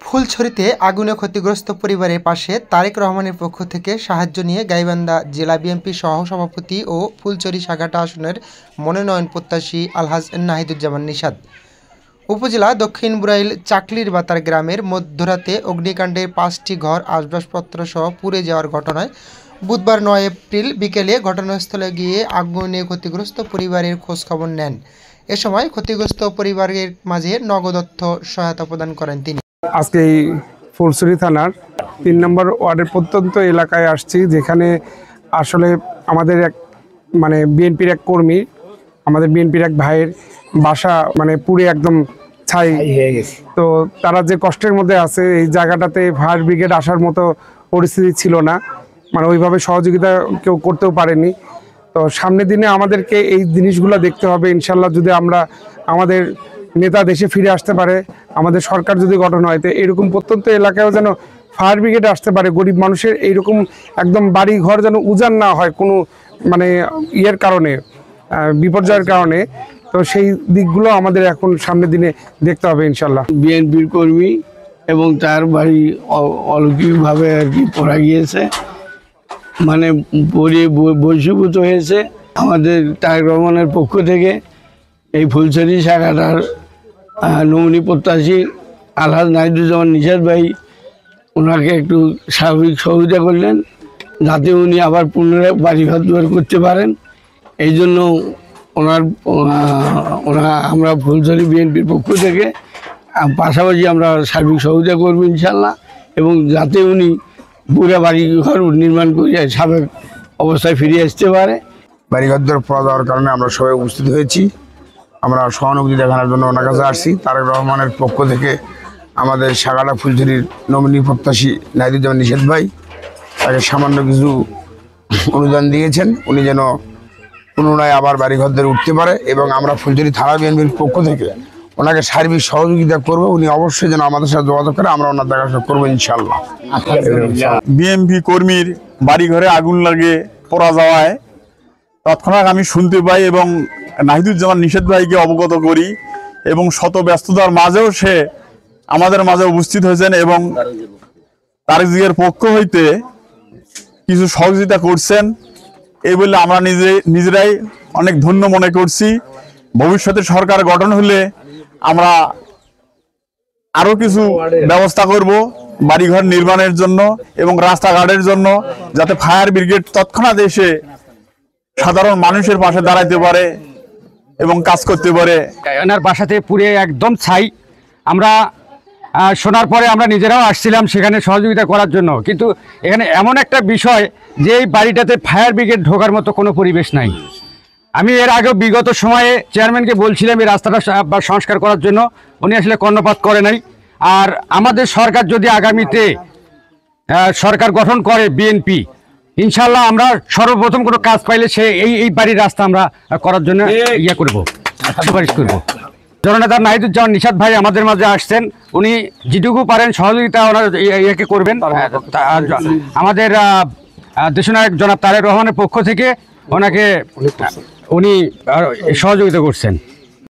ফুলছড়িতে আগুনে ক্ষতিগ্রস্ত পরিবারের পাশে তারেক রহমানের পক্ষ থেকে সাহায্য নিয়ে গাইবান্ধা জেলা বিএনপি সহ-সভাপতি ও ফুলছড়ি সাগাটা আসনের মনোনয়ন প্রত্যাশী আলহাজ নাহিদুজ্জামান নিশাদ। উপজেলা দক্ষিণ বুড়াইল চাকলির বাতার গ্রামের মধ্যরাতে অগ্নিকাণ্ডে ৫টি ঘর আসবাবপত্র সহ পুড়ে যাওয়ার ঘটনায় বুধবার ৯ এপ্রিল বিকেলে ঘটনাস্থলে গিয়ে আগুনে ক্ষতিগ্রস্ত পরিবারের খোঁজখবর নেন। এ সময় ক্ষতিগ্রস্ত পরিবারের মাঝে নগদ অর্থ সহায়তা প্রদান করেন তিনি। আজকে এই ফুলছড়ি থানার ৩ নম্বর ওয়ার্ডের প্রত্যন্ত এলাকায় আসছি, যেখানে আসলে আমাদের এক বিএনপির এক কর্মী, আমাদের বিএনপির এক ভাইয়ের বাসা পুড়ে একদম ছাই হয়ে গেছে। তো তারা যে কষ্টের মধ্যে আছে, এই জায়গাটাতে ফায়ার ব্রিগেড আসার মতো পরিস্থিতি ছিল না, ওইভাবে সহযোগিতা কেউ করতেও পারেনি। তো সামনের দিনে আমাদেরকে এই জিনিসগুলো দেখতে হবে ইনশাল্লাহ। যদি আমরা আমাদের নেতা দেশে ফিরে আসতে পারে, আমাদের সরকার যদি গঠন হয়, তো এরকম প্রত্যন্ত এলাকায়ও যেন ফায়ার ব্রিগেড আসতে পারে। গরিব মানুষের এইরকম একদম বাড়ি ঘর যেন উজাড় না হয় কোনো ইয়ের কারণে, বিপর্যয়ের কারণে। তো সেই দিকগুলো আমাদের এখন সামনের দিনে দেখতে হবে ইনশাল্লাহ। বিএনপির কর্মী এবং তার বাড়ি অলৌকিকভাবে আর কি পড়া গিয়েছে, বৈশীভূত হয়েছে। আমাদের তারেক রহমানের পক্ষ থেকে এই ফুলছড়ি শাখাটার নমুনি প্রত্যাশী আলহাজ নাহিদুজ্জামান নিশাদ ভাই ওনাকে একটু স্বাভাবিক সহযোগিতা করলেন, যাতে উনি আবার পুনরায় বাড়িঘর দুয়ার করতে পারেন। এই জন্য আমরা ফুলছড়ি বিএনপির পক্ষ থেকে পাশাপাশি আমরা সার্বিক সহযোগিতা করব ইনশাল্লাহ, এবং যাতে উনি পুরো বাড়িঘর নির্মাণ করে সাবেক অবস্থায় ফিরে আসতে পারে। বাড়িঘর দুয়ার পড়া যাওয়ার কারণে আমরা সবাই উপস্থিত হয়েছি। আমরা সহানুভূতি দেখানোর জন্য ওনার কাছে আসছি। তারেক রহমানের পক্ষ থেকে আমাদের সাগাটা ফুলছড়ির নমিনি প্রত্যাশী নাহিদুজ্জামান নিশাদ ভাই তাকে সামান্য কিছু অনুদান দিয়েছেন, উনি যেন পুনরায় আবার বাড়িঘরদের উঠতে পারে, এবং আমরা ফুলছড়ি থানা বিএনপির পক্ষ থেকে ওনাকে সার্বিক সহযোগিতা করবো। উনি অবশ্যই যেন আমাদের সাথে যোগাযোগ করে, আমরা ওনার দেখাশোনা করবো ইনশাল্লাহ। বিএনপি কর্মীর বাড়িঘরে আগুন লাগে পড়া যাওয়ায় তৎক্ষণাৎ আমি শুনতে পাই এবং নাহিদুজ্জামান নিশাদ ভাইকে অবগত করি, এবং শত ব্যস্ততার মাঝেও সে আমাদের মাঝে উপস্থিত হয়েছেন এবং তারেক জিয়ার পক্ষ হইতে কিছু সহযোগিতা করছেন। এই বলে আমরা নিজেরাই অনেক ধন্য মনে করছি। ভবিষ্যতে সরকার গঠন হলে আমরা আরো কিছু ব্যবস্থা করব বাড়িঘর নির্মাণের জন্য এবং রাস্তাঘাটের জন্য, যাতে ফায়ার ব্রিগেড তৎক্ষণাৎ এসে সাধারণ মানুষের পাশে দাঁড়াইতে পারে এবং কাজ করতে পারে। ওনার বাসাতে পুড়ে একদম ছাই। আমরা শোনার পরে আমরা নিজেরাও আসছিলাম সেখানে সহযোগিতা করার জন্য, কিন্তু এখানে এমন একটা বিষয় যে এই বাড়িটাতে ফায়ার ব্রিগেড ঢোকার মতো কোনো পরিবেশ নাই। আমি এর আগেও বিগত সময়ে চেয়ারম্যানকে বলছিলাম এই রাস্তাটা সংস্কার করার জন্য, উনি আসলে কর্ণপাত করে নাই। আর আমাদের সরকার যদি আগামীতে সরকার গঠন করে বিএনপি, ইনশাল্লাহ আমরা সর্বপ্রথম কোনো কাজ পাইলে এই বাড়ির রাস্তা আমরা করার জন্য সুপারিশ করবো। জননেতা নাহিদুজ্জামান নিশাদ ভাই আমাদের মাঝে আসছেন, উনি যেটুকু পারেন সহযোগিতা ওনার ইয়েকে করবেন। আমাদের দেশনায়ক জনাব তারেক রহমানের পক্ষ থেকে উনি সহযোগিতা করছেন।